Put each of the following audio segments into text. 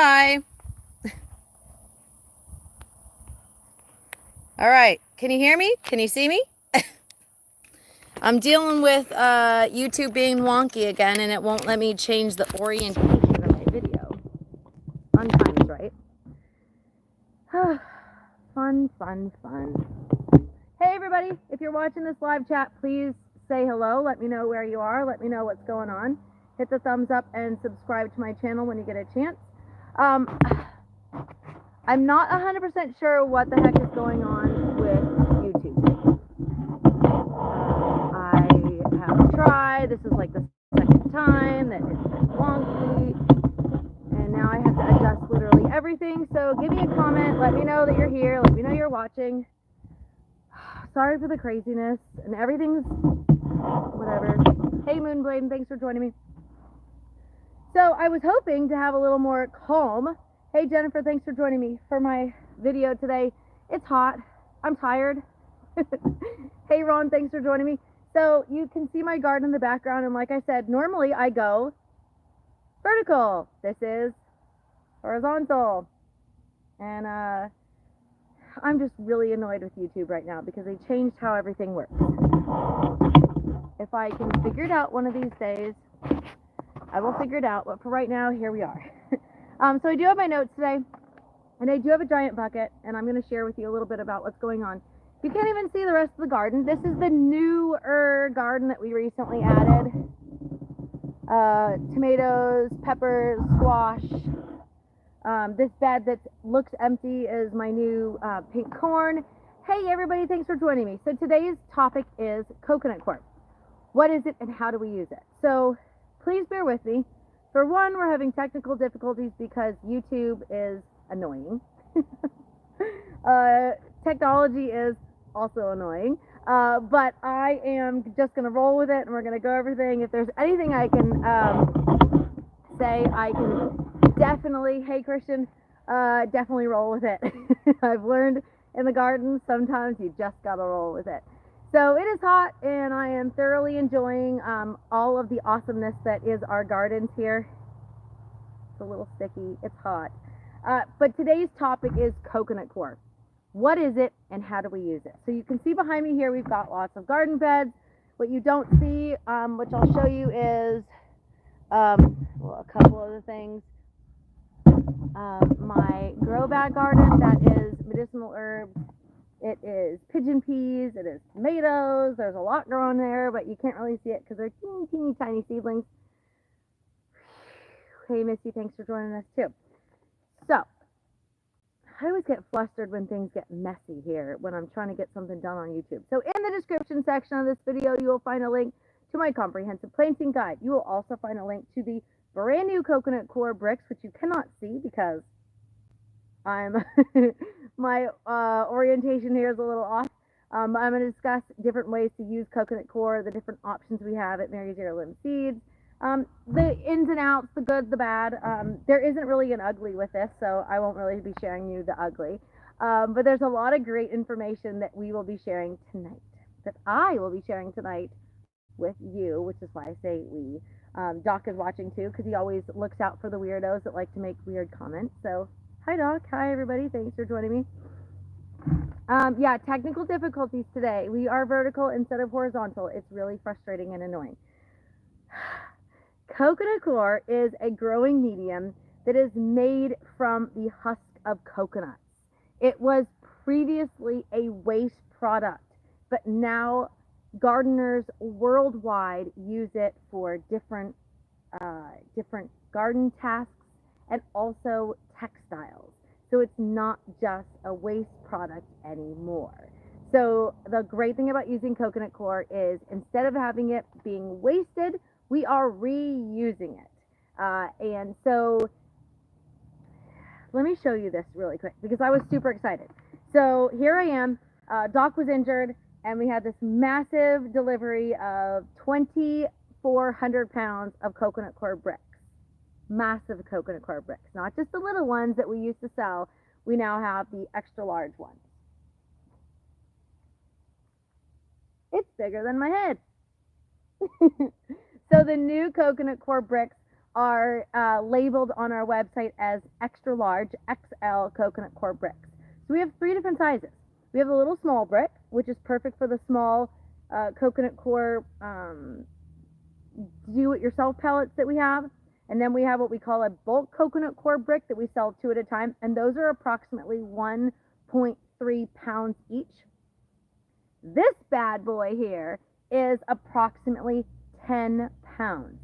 Hi. All right. Can you hear me? Can you see me? I'm dealing with YouTube being wonky again, and it won't let me change the orientation of my video. Fun times, right? Fun, fun, fun. Hey, everybody. If you're watching this live chat, please say hello. Let me know where you are. Let me know what's going on. Hit the thumbs up and subscribe to my channel when you get a chance. I'm not 100% sure what the heck is going on with YouTube. I have tried. This is like the second time that it's been wonky. And now I have to adjust literally everything. So give me a comment. Let me know that you're here. Let me know you're watching. Sorry for the craziness. And everything's whatever. Hey, Moonblade, thanks for joining me. So I was hoping to have a little more calm. Hey, Jennifer, thanks for joining me for my video today. It's hot. I'm tired. Hey, Ron, thanks for joining me. So you can see my garden in the background, and like I said, normally I go vertical. This is horizontal. And I'm just really annoyed with YouTube right now because they changed how everything works. If I can figure it out one of these days, I will figure it out, but for right now, here we are. So I do have my notes today, and I do have a giant bucket, and I'm going to share with you a little bit about what's going on. You can't even see the rest of the garden. This is the newer garden that we recently added. Tomatoes, peppers, squash. This bed that looks empty is my new pink corn. Hey everybody, thanks for joining me. So today's topic is coconut coir. What is it and how do we use it? So please bear with me. For one, we're having technical difficulties because YouTube is annoying. Technology is also annoying. But I am just going to roll with it and we're going to go everything. If there's anything I can say, I can definitely, hey Christian, definitely roll with it. I've learned in the garden, sometimes you just got to roll with it. So it is hot, and I am thoroughly enjoying all of the awesomeness that is our gardens here. It's a little sticky. It's hot. But today's topic is coconut coir. What is it, and how do we use it? So you can see behind me here, we've got lots of garden beds. What you don't see, which I'll show you, is well, a couple other things. My grow bag garden, that is medicinal herbs. It is pigeon peas, it is tomatoes, there's a lot growing there, but you can't really see it because they're teeny, teeny, tiny seedlings. Hey, Missy, thanks for joining us too. So, I always get flustered when things get messy here when I'm trying to get something done on YouTube. So in the description section of this video, you will find a link to my comprehensive planting guide. You will also find a link to the brand new coconut coir bricks, which you cannot see because I'm my orientation here is a little off. I'm going to discuss different ways to use coconut coir, the different options we have at Mary's Heirloom Seeds, the ins and outs, the good, the bad. There isn't really an ugly with this, so I won't really be sharing you the ugly. But there's a lot of great information that we will be sharing tonight, that I will be sharing tonight with you, which is why I say we. Doc is watching too, because he always looks out for the weirdos that like to make weird comments. So hi Doc, hi everybody, thanks for joining me. Yeah, technical difficulties today. We are vertical instead of horizontal. It's really frustrating and annoying. Coconut coir is a growing medium that is made from the husk of coconuts. It was previously a waste product, but now gardeners worldwide use it for different garden tasks and also textiles. So it's not just a waste product anymore. So the great thing about using coconut coir is instead of having it being wasted, we are reusing it. And so let me show you this really quick because I was super excited. So here I am. Doc was injured, and we had this massive delivery of 2,400 pounds of coconut coir bricks. Massive coconut coir bricks, not just the little ones that we used to sell. We now have the extra large ones. It's bigger than my head. So the new coconut coir bricks are labeled on our website as extra large XL coconut core bricks. So we have 3 different sizes. We have a little small brick, which is perfect for the small coconut core do-it-yourself pellets that we have. And then we have what we call a bulk coconut core brick that we sell 2 at a time, and those are approximately 1.3 pounds each. This bad boy here is approximately 10 pounds.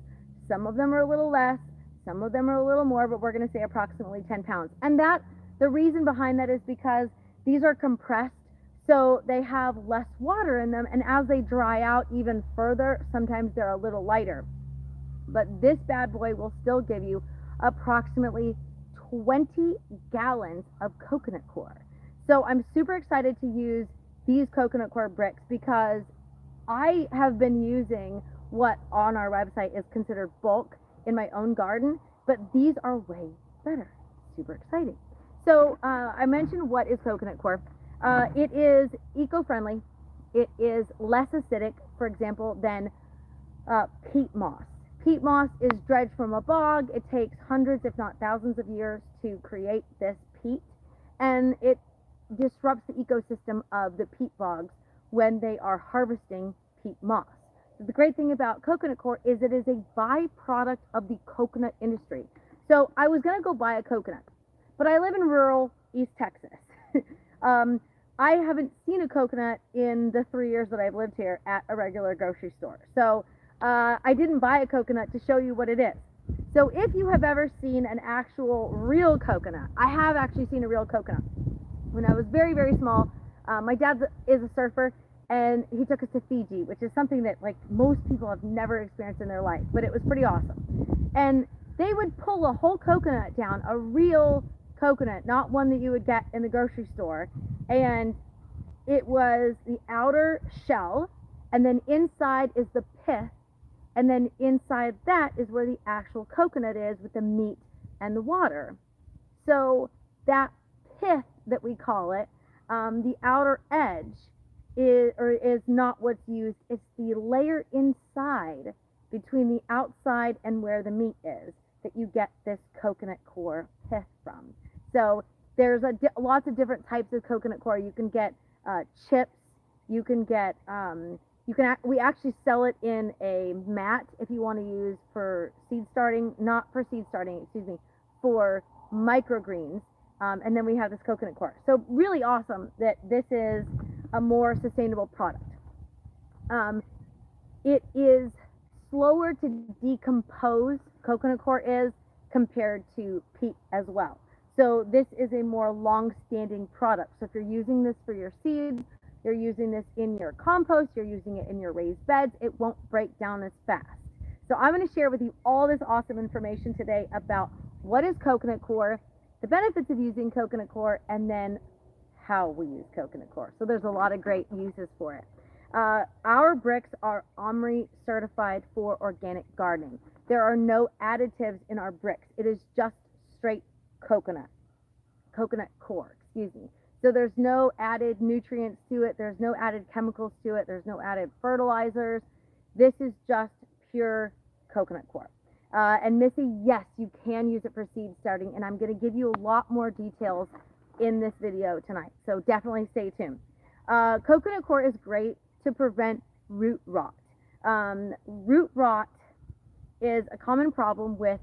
Some of them are a little less, some of them are a little more, but we're going to say approximately 10 pounds. And the reason behind that is because these are compressed, so they have less water in them, and as they dry out even further, sometimes they're a little lighter. But this bad boy will still give you approximately 20 gallons of coconut core. So I'm super excited to use these coconut core bricks because I have been using what on our website is considered bulk in my own garden, but these are way better. Super exciting. So I mentioned what is coconut core. It is eco-friendly. It is less acidic, for example, than peat moss. Peat moss is dredged from a bog. It takes hundreds, if not thousands of years to create this peat, and it disrupts the ecosystem of the peat bogs when they are harvesting peat moss. So the great thing about coconut core is it is a byproduct of the coconut industry. So I was going to go buy a coconut, but I live in rural East Texas. I haven't seen a coconut in the 3 years that I've lived here at a regular grocery store. So I didn't buy a coconut to show you what it is. So if you have ever seen an actual real coconut, I have actually seen a real coconut. When I was very, very small, my dad is a surfer, and he took us to Fiji, which is something that like most people have never experienced in their life, but it was pretty awesome. And they would pull a whole coconut down, a real coconut, not one that you would get in the grocery store, and it was the outer shell, and then inside is the pith, and then inside that is where the actual coconut is with the meat and the water. So that pith that we call it, the outer edge is not what's used. It's the layer inside between the outside and where the meat is that you get this coconut core pith from. So there's lots of different types of coconut core. You can get chips. You can get we actually sell it in a mat if you want to use for seed starting, not for seed starting, excuse me, for microgreens. And then we have this coconut core. So really awesome that this is a more sustainable product. It is slower to decompose, coconut core is, compared to peat as well. So this is a more long-standing product. So if you're using this for your seeds, you're using this in your compost, you're using it in your raised beds, it won't break down as fast. So I'm going to share with you all this awesome information today about what is coconut core, the benefits of using coconut core, and then how we use coconut core. So there's a lot of great uses for it. Our bricks are OMRI certified for organic gardening. There are no additives in our bricks. It is just straight coconut core, excuse me. So there's no added nutrients to it. There's no added chemicals to it. There's no added fertilizers. This is just pure coconut core. And Missy, yes, you can use it for seed starting, and I'm going to give you a lot more details in this video tonight. So definitely stay tuned. Coconut core is great to prevent root rot. Root rot is a common problem with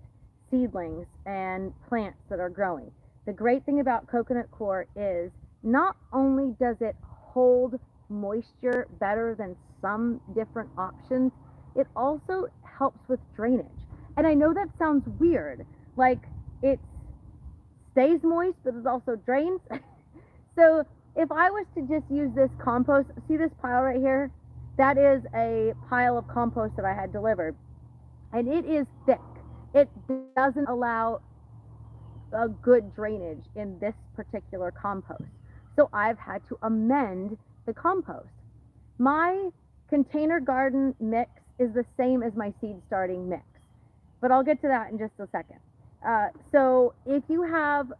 seedlings and plants that are growing. The great thing about coconut core is not only does it hold moisture better than some different options, it also helps with drainage. And I know that sounds weird, like it stays moist, but it also drains. So if I was to just use this compost, see this pile right here? That is a pile of compost that I had delivered. And it is thick. It doesn't allow a good drainage in this particular compost. So I've had to amend the compost. My container garden mix is the same as my seed starting mix, but I'll get to that in just a second. So if you have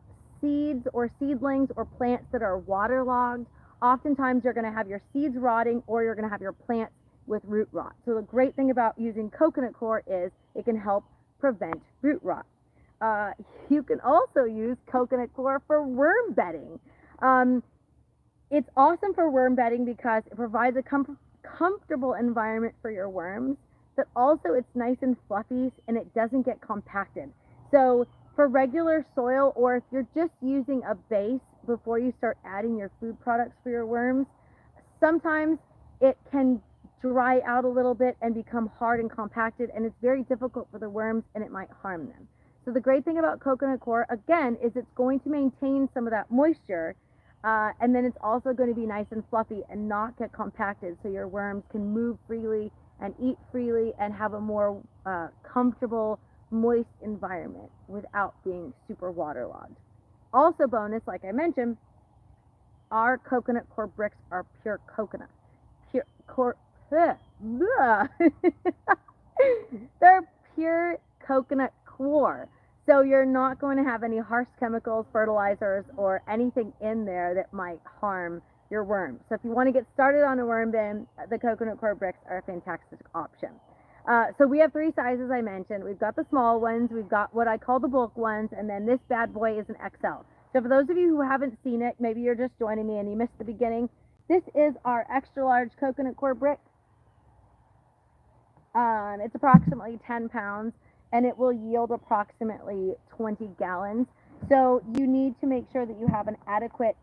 seeds or seedlings or plants that are waterlogged, oftentimes you're going to have your seeds rotting, or you're going to have your plants with root rot. So the great thing about using coconut core is it can help prevent root rot. You can also use coconut coir for worm bedding. It's awesome for worm bedding because it provides a comfortable environment for your worms, but also it's nice and fluffy and it doesn't get compacted. So for regular soil, or if you're just using a base before you start adding your food products for your worms, sometimes it can dry out a little bit and become hard and compacted, and it's very difficult for the worms and it might harm them. So the great thing about coconut coir, again, is it's going to maintain some of that moisture, and then it's also going to be nice and fluffy and not get compacted, so your worms can move freely and eat freely and have a more comfortable, moist environment without being super waterlogged. Also bonus, like I mentioned, our coconut coir bricks are pure coconut. Pure coir. They're pure coconut coir. So you're not going to have any harsh chemicals, fertilizers, or anything in there that might harm your worms. So if you want to get started on a worm bin, the coconut coir bricks are a fantastic option. So we have 3 sizes I mentioned. We've got the small ones, we've got what I call the bulk ones, and then this bad boy is an XL. So for those of you who haven't seen it, maybe you're just joining me and you missed the beginning, this is our extra large coconut coir brick. It's approximately 10 pounds and it will yield approximately 20 gallons. So you need to make sure that you have an adequate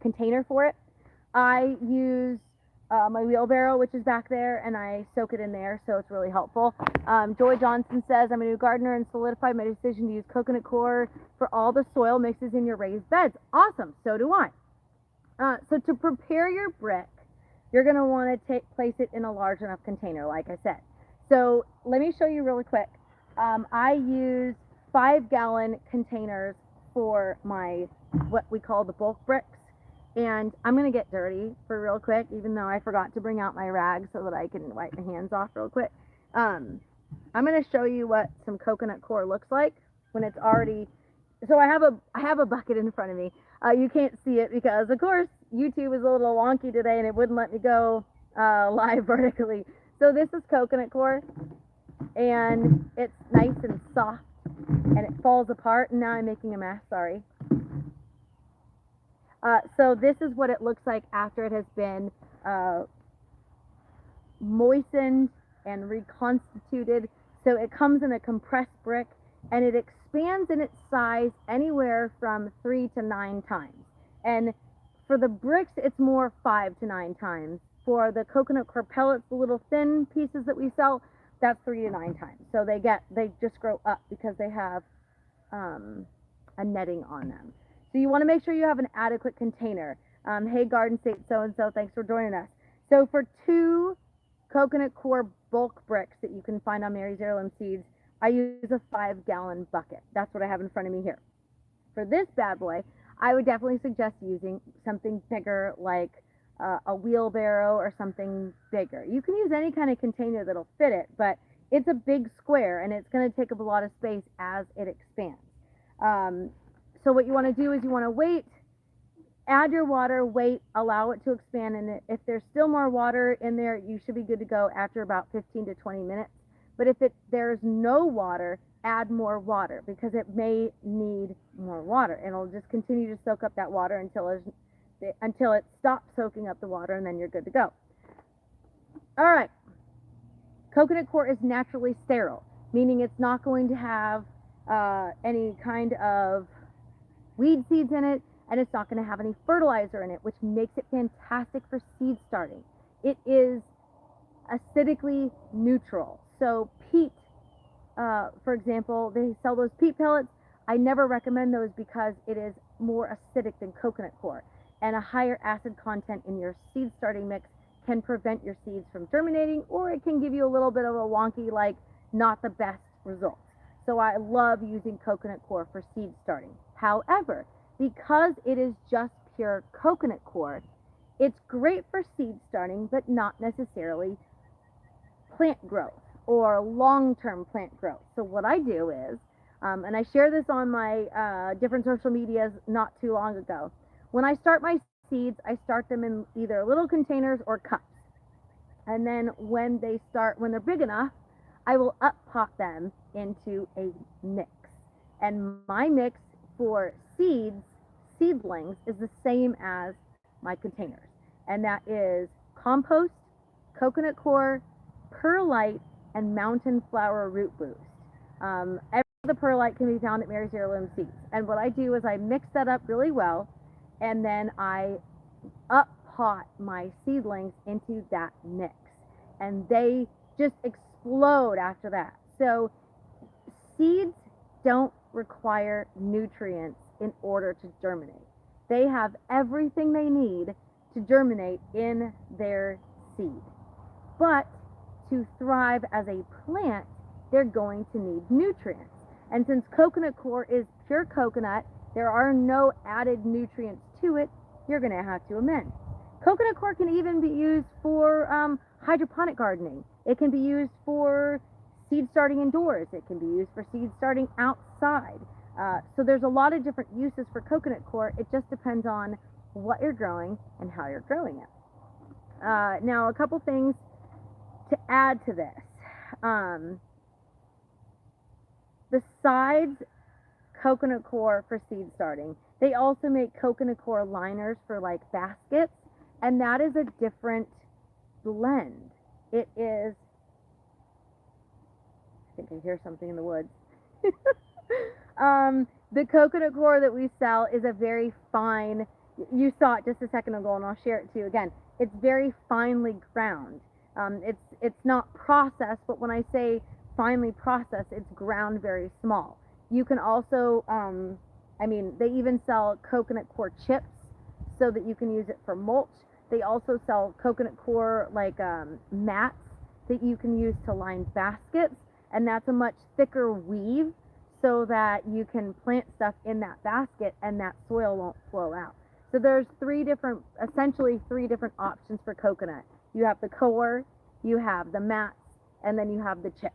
container for it. I use my wheelbarrow, which is back there, and I soak it in there, so it's really helpful. Joy Johnson says, I'm a new gardener and solidified my decision to use coconut coir for all the soil mixes in your raised beds. Awesome, so do I. So to prepare your brick, you're going to want to place it in a large enough container, like I said. So let me show you really quick. I use 5-gallon containers for my, what we call the bulk bricks. And I'm going to get dirty for real quick, even though I forgot to bring out my rag so that I can wipe my hands off real quick. I'm going to show you what some coconut coir looks like when it's already, so I have a bucket in front of me. You can't see it because, of course, YouTube is a little wonky today and it wouldn't let me go live vertically. So this is coconut coir, and it's nice and soft, and it falls apart, and now I'm making a mess, sorry. So this is what it looks like after it has been moistened and reconstituted. So it comes in a compressed brick, and it expands in its size anywhere from 3 to 9 times. And for the bricks, it's more 5 to 9 times. For the coconut coir pellets, the little thin pieces that we sell, that's 3 to 9 times. So they just grow up because they have a netting on them. So you want to make sure you have an adequate container. Hey, Garden State so-and-so, thanks for joining us. So for 2 coconut coir bulk bricks that you can find on Mary's Heirloom Seeds, I use a 5-gallon bucket. That's what I have in front of me here. For this bad boy, I would definitely suggest using something bigger, like a wheelbarrow or something bigger. You can use any kind of container that'll fit it, but it's a big square and it's going to take up a lot of space as it expands. So what you want to do is you want to wait, add your water, wait, allow it to expand, and if there's still more water in there, you should be good to go after about 15 to 20 minutes. But if there's no water, add more water because it may need more water, and it'll just continue to soak up that water until it stops soaking up the water, and then you're good to go. All right. Coconut coir is naturally sterile, meaning it's not going to have any kind of weed seeds in it, and it's not going to have any fertilizer in it, which makes it fantastic for seed starting. It is acidically neutral. So peat, for example, they sell those peat pellets. I never recommend those because it is more acidic than coconut coir, and a higher acid content in your seed starting mix can prevent your seeds from germinating, or it can give you a little bit of a wonky, like not the best results. So I love using coconut coir for seed starting. However, because it is just pure coconut coir, it's great for seed starting, but not necessarily plant growth or long-term plant growth. So what I do is, and I share this on my different social medias not too long ago, when I start my seeds, I start them in either little containers or cups. And then when they're big enough, I will up pot them into a mix. And my mix for seedlings, is the same as my containers. And that is compost, coconut coir, perlite, and mountain flower root boost. Every the perlite can be found at Mary's Heirloom Seeds. And what I do is I mix that up really well, and then I up pot my seedlings into that mix. And they just explode after that. So seeds don't require nutrients in order to germinate. They have everything they need to germinate in their seed. But to thrive as a plant, they're going to need nutrients. And since coconut coir is pure coconut, there are no added nutrients to it, you're going to have to amend. Coconut coir can even be used for hydroponic gardening. It can be used for seed starting indoors. It can be used for seed starting outside. So there's a lot of different uses for coconut coir. It just depends on what you're growing and how you're growing it. Now, a couple things to add to this. Besides coconut coir for seed starting, they also make coconut coir liners for like baskets, and that is a different blend. It is, I think I hear something in the woods. The coconut coir that we sell is a very fine, you saw it just a second ago and I'll share it to you again. It's very finely ground. It's not processed, but when I say finely processed, it's ground very small. You can also, they even sell coconut coir chips so that you can use it for mulch. They also sell coconut coir like mats that you can use to line baskets, and that's a much thicker weave so that you can plant stuff in that basket and that soil won't flow out. So there's essentially three different options for coconut. You have the coir, you have the mats, and then you have the chips.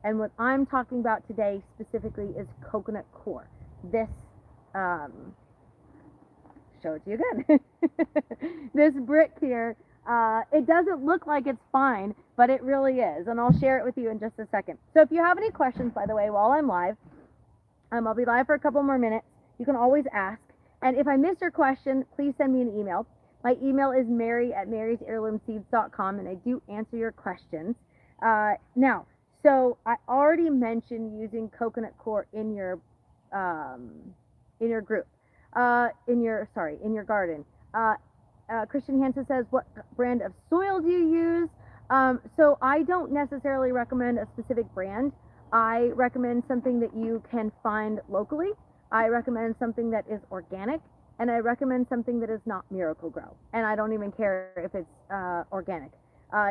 And what I'm talking about today specifically is coconut coir. This, show it to you again. This brick here, it doesn't look like it's fine, but it really is. And I'll share it with you in just a second. So if you have any questions, by the way, while I'm live, I'll be live for a couple more minutes. You can always ask. And if I missed your question, please send me an email. My email is mary@marysheirloomseeds.com, and I do answer your questions. Now, so I already mentioned using coconut coir in your group, in your garden. Christian Hansen says, what brand of soil do you use? So I don't necessarily recommend a specific brand. I recommend something that you can find locally. I recommend something that is organic, and I recommend something that is not Miracle-Gro. And I don't even care if it's organic.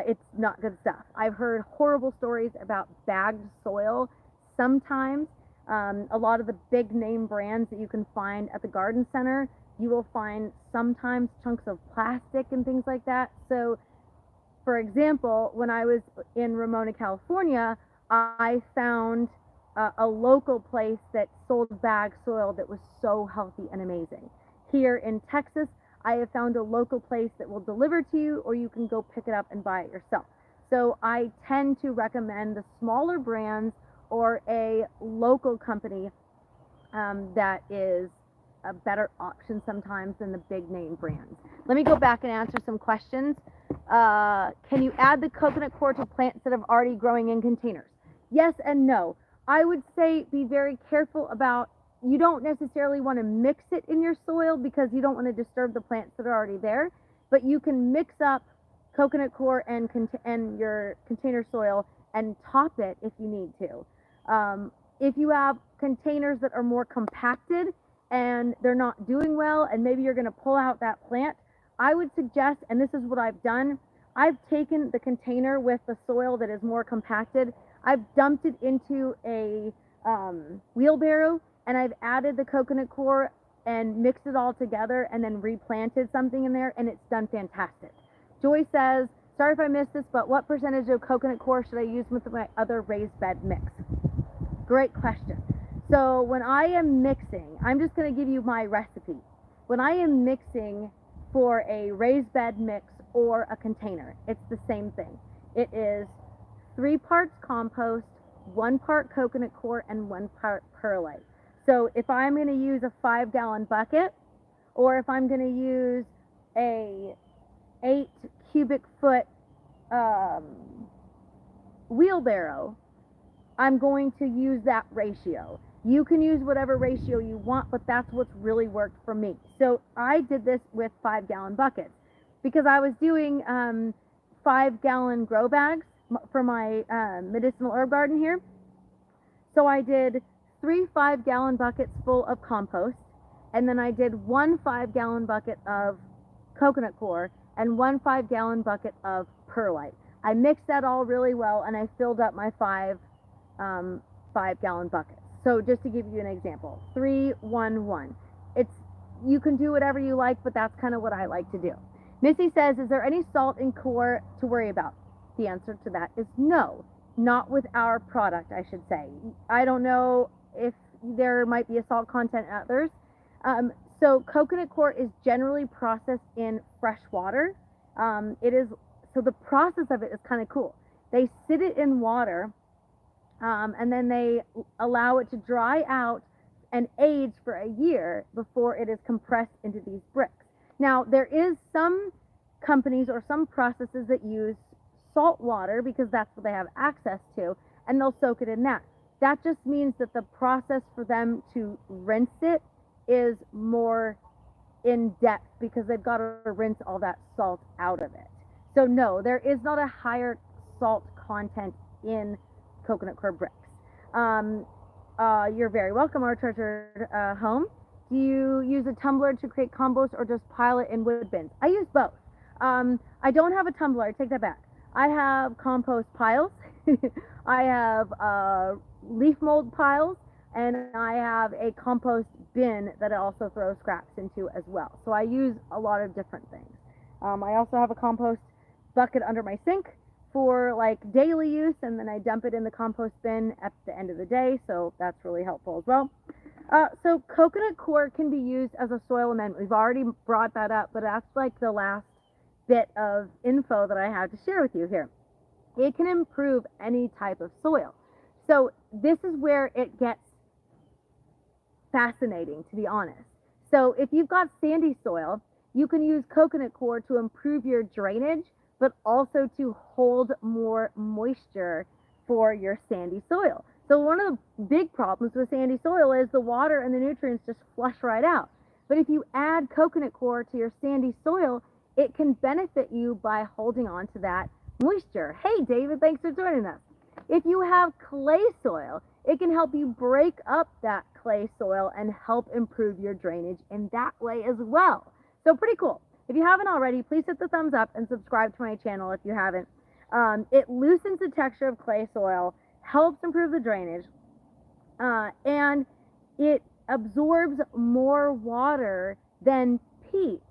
It's not good stuff. I've heard horrible stories about bagged soil. Sometimes, a lot of the big name brands that you can find at the garden center, you will find sometimes chunks of plastic and things like that. So, for example, when I was in Ramona, California, I found a local place that sold bagged soil that was so healthy and amazing. Here in Texas, I have found a local place that will deliver to you, or you can go pick it up and buy it yourself. So I tend to recommend the smaller brands or a local company that is a better option sometimes than the big name brands. Let me go back and answer some questions. Can you add the coconut coir to plants that have already growing in containers? Yes and no. I would say be very careful about, you don't necessarily want to mix it in your soil because you don't want to disturb the plants that are already there, but you can mix up coconut coir and your container soil and top it if you need to. If you have containers that are more compacted and they're not doing well, and maybe you're going to pull out that plant, I would suggest, and this is what I've done, I've taken the container with the soil that is more compacted, I've dumped it into a wheelbarrow, and I've added the coconut coir and mixed it all together and then replanted something in there, and it's done fantastic. Joy says, sorry if I missed this, but what percentage of coconut coir should I use with my other raised bed mix? Great question. So when I am mixing, I'm just going to give you my recipe. When I am mixing for a raised bed mix or a container, it's the same thing. It is 3 parts compost, 1 part coconut coir, and 1 part perlite. So if I'm going to use a 5-gallon bucket, or if I'm going to use a 8 cubic foot wheelbarrow, I'm going to use that ratio. You can use whatever ratio you want, but that's what's really worked for me. So I did this with 5-gallon buckets because I was doing 5-gallon grow bags for my medicinal herb garden here. So I did 3 5-gallon buckets full of compost, and then I did 1 5-gallon bucket of coconut coir and 1 5-gallon bucket of perlite. I mixed that all really well, and I filled up my 5-gallon buckets. So just to give you an example, 3, 1, 1. You can do whatever you like, but that's kind of what I like to do. Missy says, is there any salt in coir to worry about? The answer to that is no, not with our product, I should say. I don't know if there might be a salt content in others. So coconut coir is generally processed in fresh water. So the process of it is kind of cool. They sit it in water, and then they allow it to dry out and age for a year before it is compressed into these bricks. Now, there is some companies or some processes that use salt water because that's what they have access to, and they'll soak it in that. That just means that the process for them to rinse it is more in depth because they've got to rinse all that salt out of it. So no, there is not a higher salt content in coconut coir bricks. You're very welcome, our treasured home. Do you use a tumbler to create compost or just pile it in wood bins? I use both. I don't have a tumbler. I take that back. I have compost piles. I have leaf mold piles, and I have a compost bin that I also throw scraps into as well. So I use a lot of different things. I also have a compost bucket under my sink for like daily use, and then I dump it in the compost bin at the end of the day, so that's really helpful as well. So coconut coir can be used as a soil amendment. We've already brought that up, but that's like the last bit of info that I have to share with you here. It can improve any type of soil. So this is where it gets fascinating, to be honest. So if you've got sandy soil, you can use coconut coir to improve your drainage, but also to hold more moisture for your sandy soil. So one of the big problems with sandy soil is the water and the nutrients just flush right out. But if you add coconut coir to your sandy soil, it can benefit you by holding on to that moisture. Hey, David, thanks for joining us. If you have clay soil, it can help you break up that clay soil and help improve your drainage in that way as well. So pretty cool. If you haven't already, please hit the thumbs up and subscribe to my channel if you haven't. It loosens the texture of clay soil, helps improve the drainage, and it absorbs more water than peat,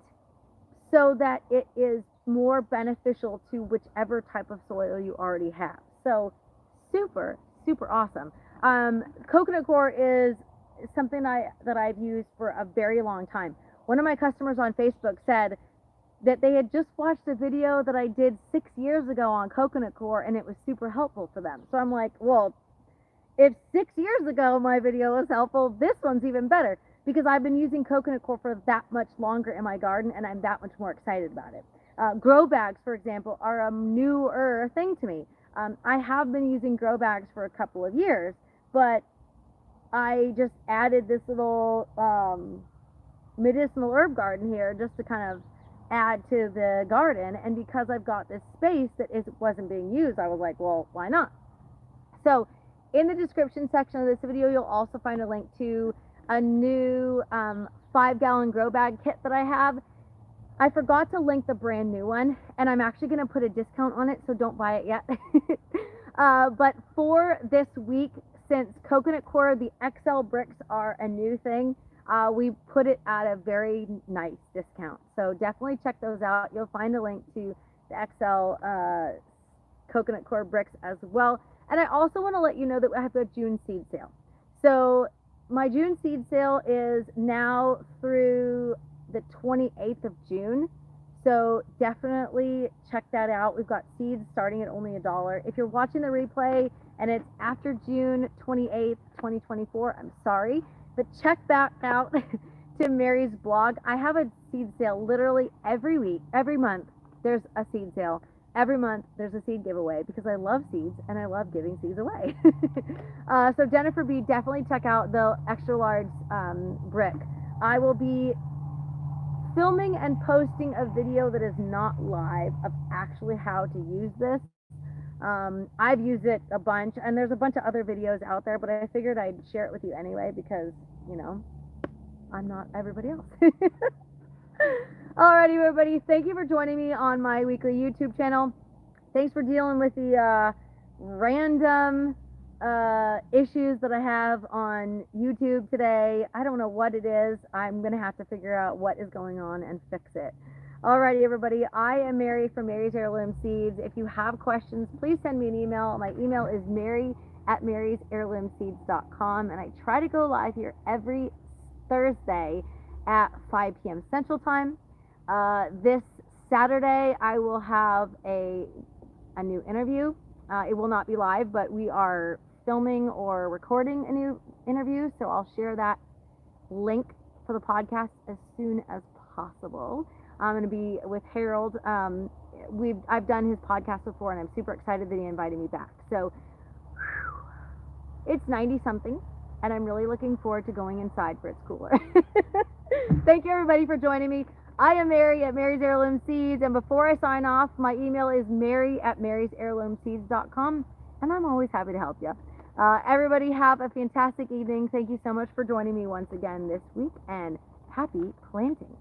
so that it is more beneficial to whichever type of soil you already have. So super, super awesome. Coconut coir is something that I've used for a very long time. One of my customers on Facebook said that they had just watched a video that I did 6 years ago on coconut coir, and it was super helpful for them. So I'm like, well, if 6 years ago my video was helpful, this one's even better, because I've been using coconut coir for that much longer in my garden, and I'm that much more excited about it. Grow bags, for example, are a newer thing to me. I have been using grow bags for a couple of years, but I just added this little medicinal herb garden here just to kind of add to the garden, and because I've got this space that wasn't being used, I was like, well, why not? So in the description section of this video, you'll also find a link to a new 5-gallon grow bag kit that I have. I forgot to link the brand new one, and I'm actually going to put a discount on it, so don't buy it yet. But for this week, since coconut coir, the XL bricks are a new thing, we put it at a very nice discount. So definitely check those out. You'll find a link to the XL coconut coir bricks as well. And I also want to let you know that I have a June seed sale. So my June seed sale is now through the 28th of June. So definitely check that out. We've got seeds starting at only $1. If you're watching the replay and it's after June 28th, 2024, I'm sorry, but check back out to Mary's blog. I have a seed sale literally every week, every month. There's a seed sale. Every month there's a seed giveaway because I love seeds and I love giving seeds away. So Jennifer B, definitely check out the extra large brick. I will be filming and posting a video that is not live of actually how to use this. I've used it a bunch, and there's a bunch of other videos out there, but I figured I'd share it with you anyway because, you know, I'm not everybody else. Alrighty, everybody, thank you for joining me on my weekly YouTube channel. Thanks for dealing with the random issues that I have on YouTube today. I don't know what it is. I'm gonna have to figure out what is going on and fix it. Alrighty, everybody, I am Mary from Mary's Heirloom Seeds. If you have questions, please send me an email. My email is mary@marysheirloomseeds.com, and I try to go live here every Thursday at 5 p.m. Central Time. This Saturday, I will have a new interview. It will not be live, but we are filming or recording a new interview, so I'll share that link for the podcast as soon as possible. I'm going to be with Harold. I've done his podcast before, and I'm super excited that he invited me back. So it's 90 something, and I'm really looking forward to going inside for it's cooler. Thank you, everybody, for joining me. I am Mary at Mary's Heirloom Seeds, and before I sign off, my email is mary@marysheirloomseeds.com, and I'm always happy to help you. Everybody have a fantastic evening. Thank you so much for joining me once again this week, and happy planting.